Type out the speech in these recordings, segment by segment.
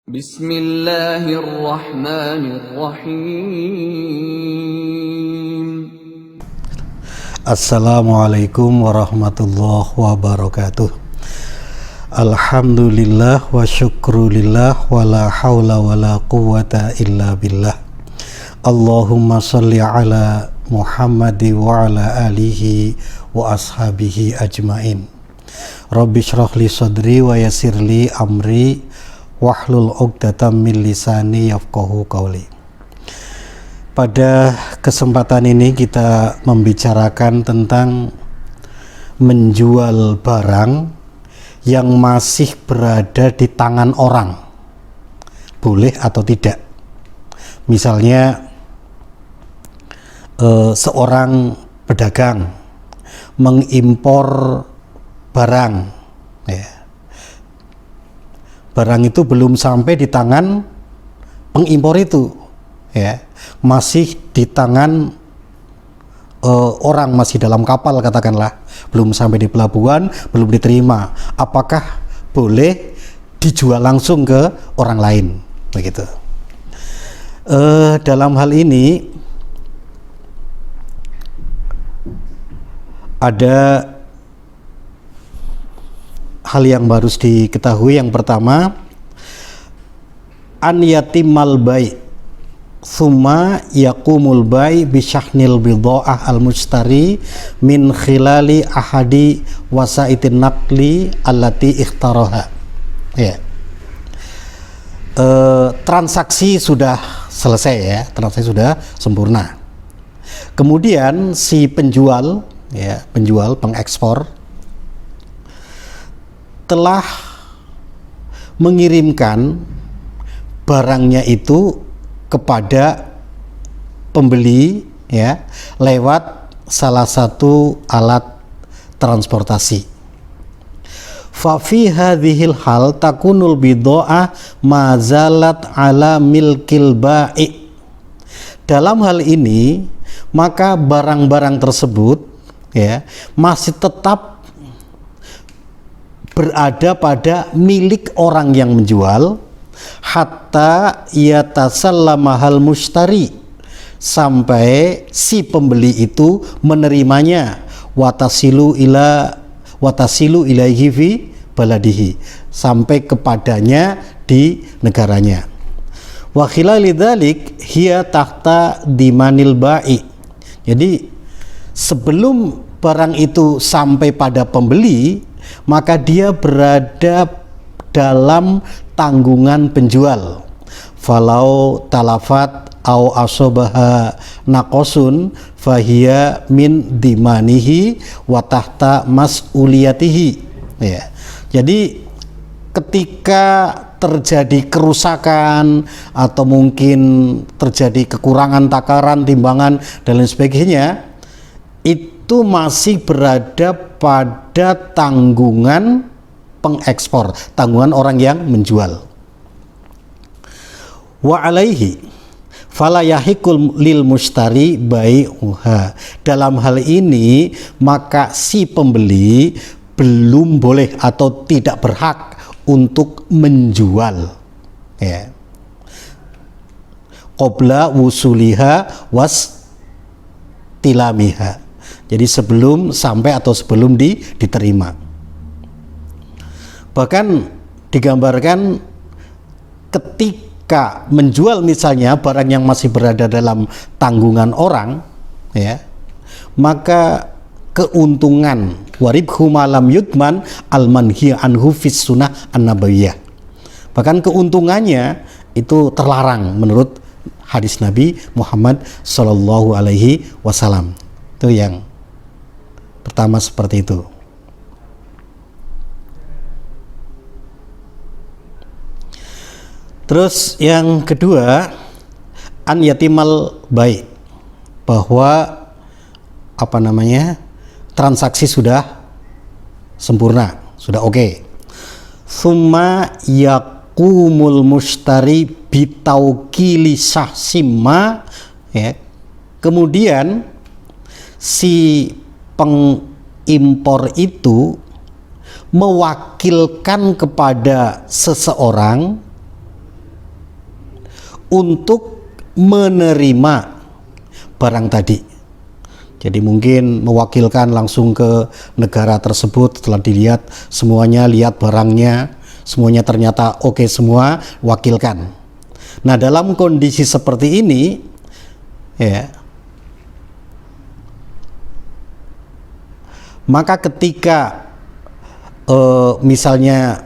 Bismillahirrahmanirrahim. Assalamualaikum warahmatullahi wabarakatuh. Alhamdulillah wa syukrulillah wa la hawla wa la quwwata illa billah. Allahumma salli ala Muhammadi wa ala alihi wa ashabihi ajmain. Rabbi shrah li sadri wa yassir li amri wahlul 'uqdatam min lisani yafqahu qawli. Pada kesempatan ini kita membicarakan tentang menjual barang yang masih berada di tangan orang, boleh atau tidak. Misalnya seorang pedagang mengimpor barang, ya. Barang itu belum sampai di tangan pengimpor itu, ya, masih di tangan orang, masih dalam kapal katakanlah, belum sampai di pelabuhan, belum diterima. Apakah boleh dijual langsung ke orang lain, begitu? Dalam hal ini ada hal yang harus diketahui. Yang pertama, an yatimal bai' summa yaqumul bai' bi syahnil bidha'ah al mustari min khilali ahadi wasaitin naqli allati ikhtaraha. Ya. Transaksi sudah selesai, ya, transaksi sudah sempurna. Kemudian si penjual, ya, penjual pengekspor telah mengirimkan barangnya itu kepada pembeli, ya, lewat salah satu alat transportasi. Fa fi hadhil hal takunul bidha'ah ma zalat ala milkil bai'. Dalam hal ini maka barang-barang tersebut, ya, masih tetap berada pada milik orang yang menjual, hatta yatasallama hal mustari, sampai si pembeli itu menerimanya, watasilu ilaihi fi baladihi, sampai kepadanya di negaranya. Wa khilali dzalik hiya tahta dimanil bai'. Jadi sebelum barang itu sampai pada pembeli, maka dia berada dalam tanggungan penjual. Falau talafat au asobaha naqosun fahiya min dimanihi wa tahta mas'uliyatihi, ya. Jadi ketika terjadi kerusakan atau mungkin terjadi kekurangan takaran, timbangan dan lain sebagainya, itu masih berada pada tanggungan pengekspor, tanggungan orang yang menjual. Wa alaihi fala yahikul lil mustari bai'uha. Dalam hal ini maka si pembeli belum boleh atau tidak berhak untuk menjual, ya, qabla wusuliha was tilamiha. Jadi sebelum sampai atau sebelum diterima. Bahkan digambarkan ketika menjual misalnya barang yang masih berada dalam tanggungan orang, ya, maka keuntungan waribhu malam yudman al-manhi anhu fis sunnah an-nabawiyah. Bahkan keuntungannya itu terlarang menurut hadis Nabi Muhammad sallallahu alaihi wasallam. Itu yang pertama, seperti itu. Terus yang kedua, an yatimal bai', bahwa transaksi sudah sempurna, sudah oke. Summa yaqumul mustari bitauqili sahsimma, ya. Kemudian si pengimpor itu mewakilkan kepada seseorang untuk menerima barang tadi. Jadi mungkin mewakilkan langsung ke negara tersebut, setelah dilihat semuanya, lihat barangnya, semuanya ternyata oke semua, wakilkan. Nah, dalam kondisi seperti ini ya, maka ketika misalnya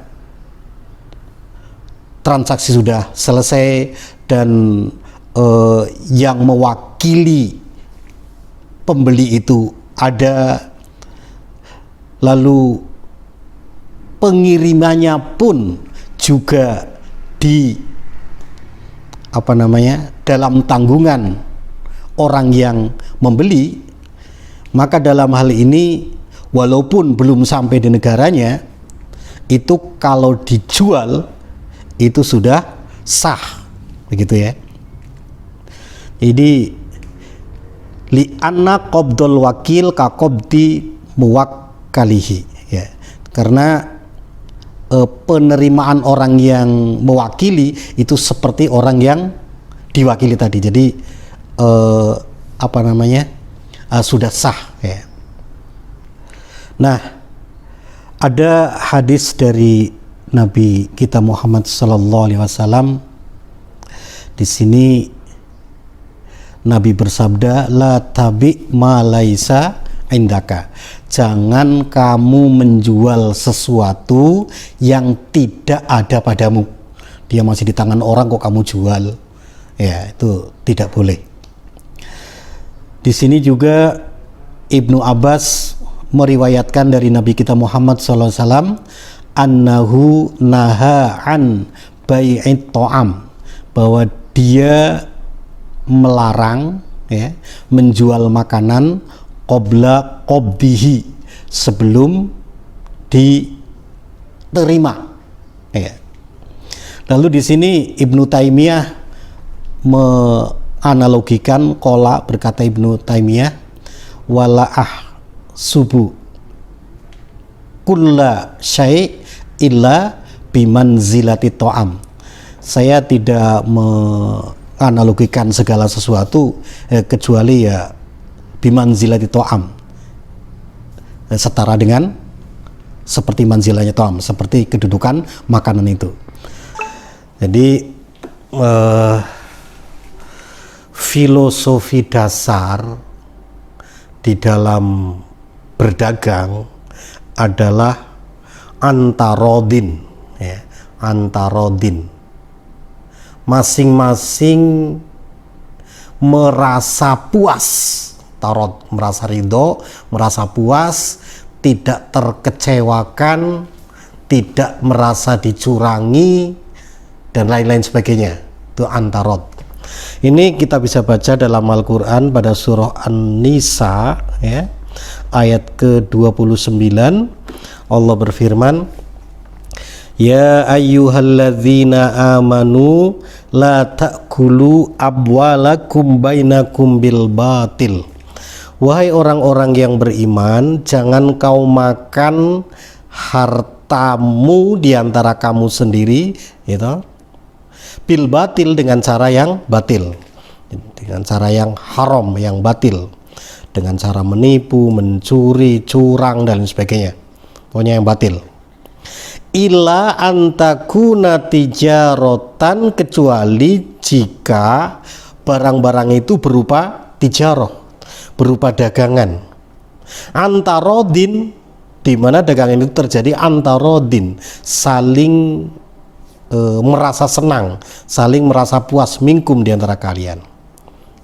transaksi sudah selesai dan yang mewakili pembeli itu ada, lalu pengirimannya pun juga dalam tanggungan orang yang membeli, maka dalam hal ini walaupun belum sampai di negaranya, itu kalau dijual itu sudah sah, begitu ya. Jadi li'anna qabdul wakil ka qabdi muwakkalihi, ya. Karena penerimaan orang yang mewakili itu seperti orang yang diwakili tadi. Jadi sudah sah, ya. Nah, ada hadis dari Nabi kita Muhammad sallallahu alaihi wasallam. Di sini Nabi bersabda, la tabi ma laisa indaka. Jangan kamu menjual sesuatu yang tidak ada padamu. Dia masih di tangan orang kok kamu jual. Ya, itu tidak boleh. Di sini juga Ibnu Abbas meriwayatkan dari Nabi kita Muhammad sallallahu alaihi wasallam, annahu naha an bai'it ta'am, bahwa dia melarang, ya, menjual makanan qabla qabdihi, sebelum diterima, ya. Lalu di sini Ibnu Taimiyah menganalogikan, qala, berkata Ibnu Taimiyah, wala'ah subuh kulla syai' illa bimanzilati ta'am. Saya tidak menganalogikan segala sesuatu kecuali ya bimanzilati ta'am, setara dengan seperti manzilahnya ta'am, seperti kedudukan makanan itu. Jadi filosofi dasar di dalam berdagang adalah antarodin, ya, antarodin. Masing-masing merasa puas, tarot, merasa ridho, merasa puas, tidak terkecewakan, tidak merasa dicurangi, dan lain-lain sebagainya. Itu antarot. Ini kita bisa baca dalam Al-Quran pada surah An-Nisa, ya, ayat ke-29. Allah berfirman, ya ayyuhalladzina amanu la ta'kulu abwalakum bainakum bil batil. Wahai orang-orang yang beriman, jangan kau makan hartamu di antara kamu sendiri, gitu, bil batil, dengan cara yang batil, dengan cara yang haram, yang batil, dengan cara menipu, mencuri, curang, dan sebagainya. Pokoknya yang batil. Illa antakuna tijarotan, kecuali jika barang-barang itu berupa tijaroh, berupa dagangan. Antarodin, di mana dagangan itu terjadi antarodin, saling merasa senang, saling merasa puas, minkum, di antara kalian.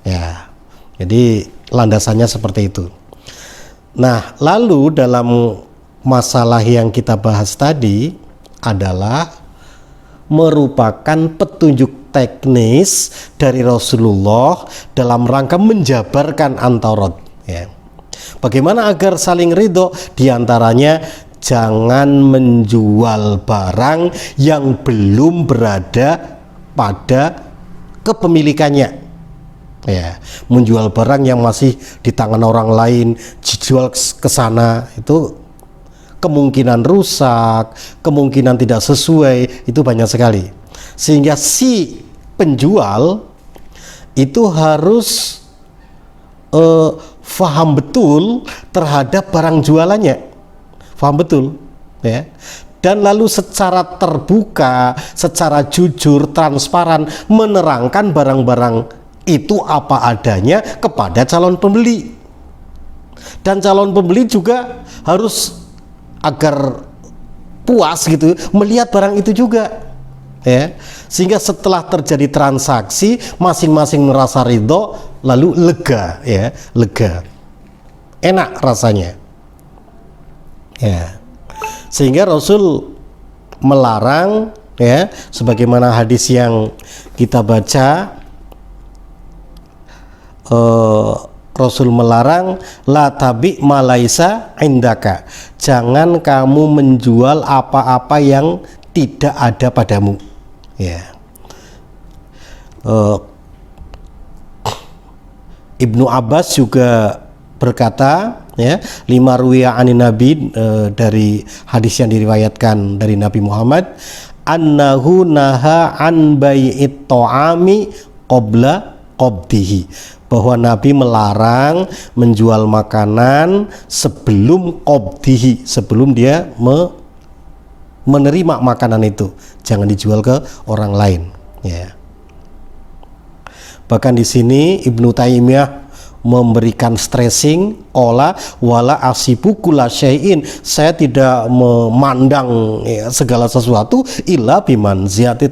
Ya, jadi landasannya seperti itu. Nah, lalu dalam masalah yang kita bahas tadi adalah merupakan petunjuk teknis dari Rasulullah dalam rangka menjabarkan antarot, ya. Bagaimana agar saling ridho? Di antaranya jangan menjual barang yang belum berada pada kepemilikannya, ya. Menjual barang yang masih di tangan orang lain, dijual ke sana, itu kemungkinan rusak, kemungkinan tidak sesuai, itu banyak sekali. Sehingga si penjual itu harus faham betul terhadap barang jualannya, faham betul ya, dan lalu secara terbuka, secara jujur, transparan menerangkan barang-barang itu apa adanya kepada calon pembeli. Dan calon pembeli juga harus agar puas gitu melihat barang itu juga ya, sehingga setelah terjadi transaksi masing-masing merasa ridho, lalu lega ya, lega, enak rasanya ya. Sehingga Rasul melarang ya, sebagaimana hadis yang kita baca, Rasul melarang la tabi malaisa indaka, jangan kamu menjual apa-apa yang tidak ada padamu ya. Ibnu Abbas juga berkata ya, lima ruwiya anin nabi, dari hadis yang diriwayatkan dari Nabi Muhammad, annahu naha an bai'it ta'ami qabla qabdihi, bahwa Nabi melarang menjual makanan sebelum qabdihi, sebelum dia menerima makanan itu, jangan dijual ke orang lain ya. Bahkan di sini Ibnu Taimiyah memberikan stressing, qala wala asibu kulla syai'in, saya tidak memandang ya, segala sesuatu illa bimanzilatit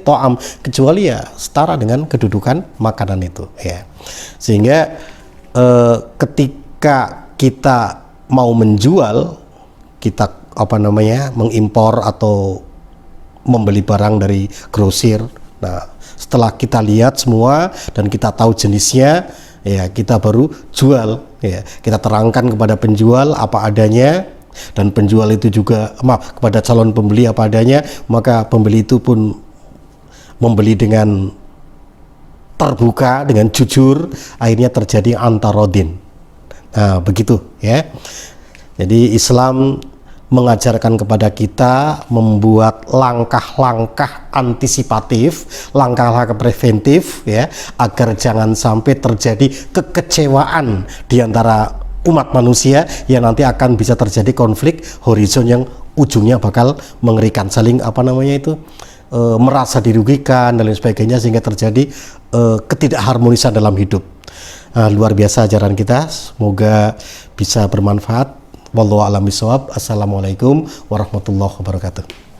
ta'am, kecuali ya setara dengan kedudukan makanan itu ya. Sehingga ketika kita mau menjual, kita mengimpor atau membeli barang dari grosir, nah setelah kita lihat semua dan kita tahu jenisnya ya, kita baru jual ya. Kita terangkan kepada penjual apa adanya, dan penjual itu juga kepada calon pembeli apa adanya, maka pembeli itu pun membeli dengan terbuka, dengan jujur, akhirnya terjadi antarodin. Nah begitu ya. Jadi Islam mengajarkan kepada kita membuat langkah-langkah antisipatif, langkah-langkah preventif ya, agar jangan sampai terjadi kekecewaan di antara umat manusia yang nanti akan bisa terjadi konflik horizon yang ujungnya bakal mengerikan, saling merasa dirugikan dan lain sebagainya, sehingga terjadi ketidakharmonisan dalam hidup. Luar biasa ajaran kita, semoga bisa bermanfaat. Wallahu a'lam bishawab. Assalamualaikum warahmatullahi wabarakatuh.